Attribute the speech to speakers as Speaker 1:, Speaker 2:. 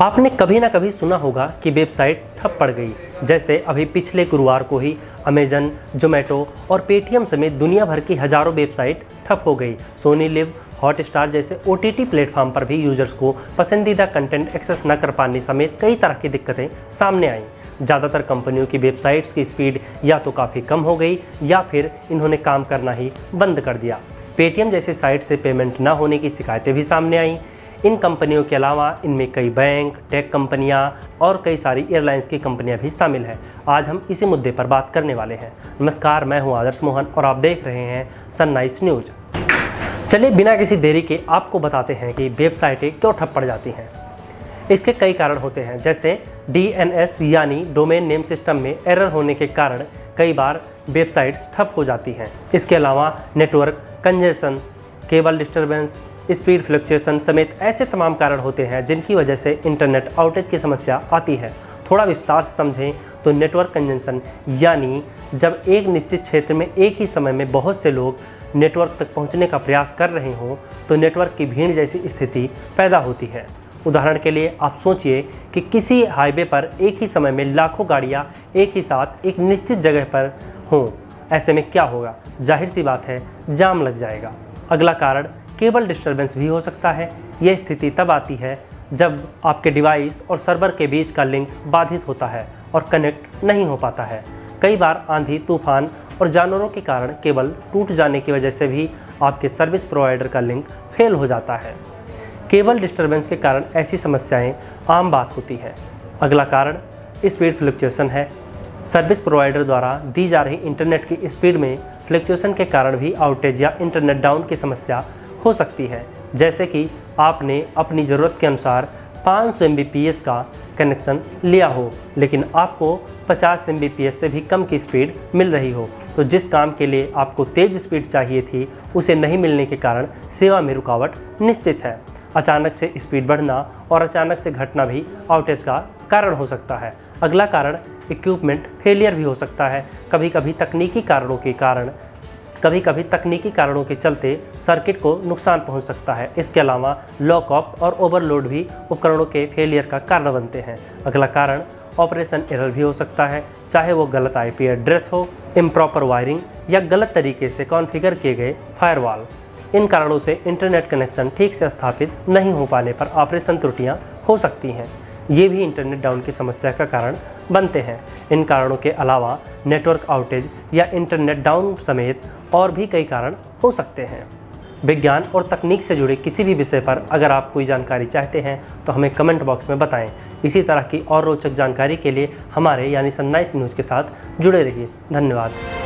Speaker 1: आपने कभी ना कभी सुना होगा कि वेबसाइट ठप पड़ गई। जैसे अभी पिछले गुरुवार को ही अमेजन, जोमेटो और पेटीएम समेत दुनिया भर की हजारों वेबसाइट ठप हो गई। सोनी लिव, हॉटस्टार जैसे ओटीटी प्लेटफॉर्म पर भी यूजर्स को पसंदीदा कंटेंट एक्सेस न कर पाने समेत कई तरह की दिक्कतें सामने आईं। ज़्यादातर कंपनियों की वेबसाइट्स की स्पीड या तो काफ़ी कम हो गई या फिर इन्होंने काम करना ही बंद कर दिया। पेटीएम जैसे साइट से पेमेंट न होने की शिकायतें भी सामने आईं। इन कंपनियों के अलावा इनमें कई बैंक, टेक कंपनियां और कई सारी एयरलाइंस की कंपनियां भी शामिल हैं। आज हम इसी मुद्दे पर बात करने वाले हैं। नमस्कार, मैं हूं आदर्श मोहन और आप देख रहे हैं सनराइज न्यूज। चलिए बिना किसी देरी के आपको बताते हैं कि वेबसाइटें क्यों ठप पड़ जाती हैं। इसके कई कारण होते हैं, जैसे DNS यानी डोमेन नेम सिस्टम में एरर होने के कारण कई बार वेबसाइट्स ठप हो जाती हैं। इसके अलावा network congestion, cable disturbance, speed fluctuation समेत ऐसे तमाम कारण होते हैं जिनकी वजह से इंटरनेट आउटेज की समस्या आती है। थोड़ा विस्तार से समझें तो नेटवर्क कंजेशन यानी जब एक निश्चित क्षेत्र में एक ही समय में बहुत से लोग नेटवर्क तक पहुंचने का प्रयास कर रहे हों तो नेटवर्क की भीड़ जैसी स्थिति पैदा होती है। उदाहरण के लिए आप सोचिए कि किसी हाईवे पर एक ही समय में लाखों गाड़ियां एक ही साथ एक निश्चित जगह पर हों। ऐसे में क्या होगा? जाहिर सी बात है, जाम लग जाएगा। अगला कारण केबल डिस्टर्बेंस भी हो सकता है। यह स्थिति तब आती है जब आपके डिवाइस और सर्वर के बीच का लिंक बाधित होता है और कनेक्ट नहीं हो पाता है। कई बार आंधी, तूफान और जानवरों के कारण केबल टूट जाने की वजह से भी आपके सर्विस प्रोवाइडर का लिंक फेल हो जाता है। केबल डिस्टर्बेंस के कारण ऐसी समस्याएं आम बात होती है। अगला कारण स्पीड फ्लक्चुएशन है। सर्विस प्रोवाइडर द्वारा दी जा रही इंटरनेट की स्पीड में फ्लक्चुएशन के कारण भी आउटेज या इंटरनेट डाउन की समस्या हो सकती है। जैसे कि आपने अपनी ज़रूरत के अनुसार 500 Mbps का कनेक्शन लिया हो, लेकिन आपको 50 Mbps से भी कम की स्पीड मिल रही हो, तो जिस काम के लिए आपको तेज़ स्पीड चाहिए थी उसे नहीं मिलने के कारण सेवा में रुकावट निश्चित है। अचानक से स्पीड बढ़ना और अचानक से घटना भी आउटेज का कारण हो सकता है। अगला कारण इक्विपमेंट फेलियर भी हो सकता है। कभी कभी तकनीकी कारणों के चलते सर्किट को नुकसान पहुंच सकता है। इसके अलावा लॉक ऑफ और ओवरलोड भी उपकरणों के फेलियर का कारण बनते हैं। अगला कारण ऑपरेशन एरर भी हो सकता है, चाहे वो गलत IP एड्रेस हो, इम्प्रॉपर वायरिंग या गलत तरीके से कॉन्फ़िगर किए गए फायरवॉल। इन कारणों से इंटरनेट कनेक्शन ठीक से स्थापित नहीं हो पाने पर ऑपरेशन त्रुटियां हो सकती हैं। ये भी इंटरनेट डाउन की समस्या का कारण बनते हैं। इन कारणों के अलावा नेटवर्क आउटेज या इंटरनेट डाउन समेत और भी कई कारण हो सकते हैं। विज्ञान और तकनीक से जुड़े किसी भी विषय पर अगर आप कोई जानकारी चाहते हैं तो हमें कमेंट बॉक्स में बताएं। इसी तरह की और रोचक जानकारी के लिए हमारे यानी सनराइज न्यूज़ के साथ जुड़े रहिए। धन्यवाद।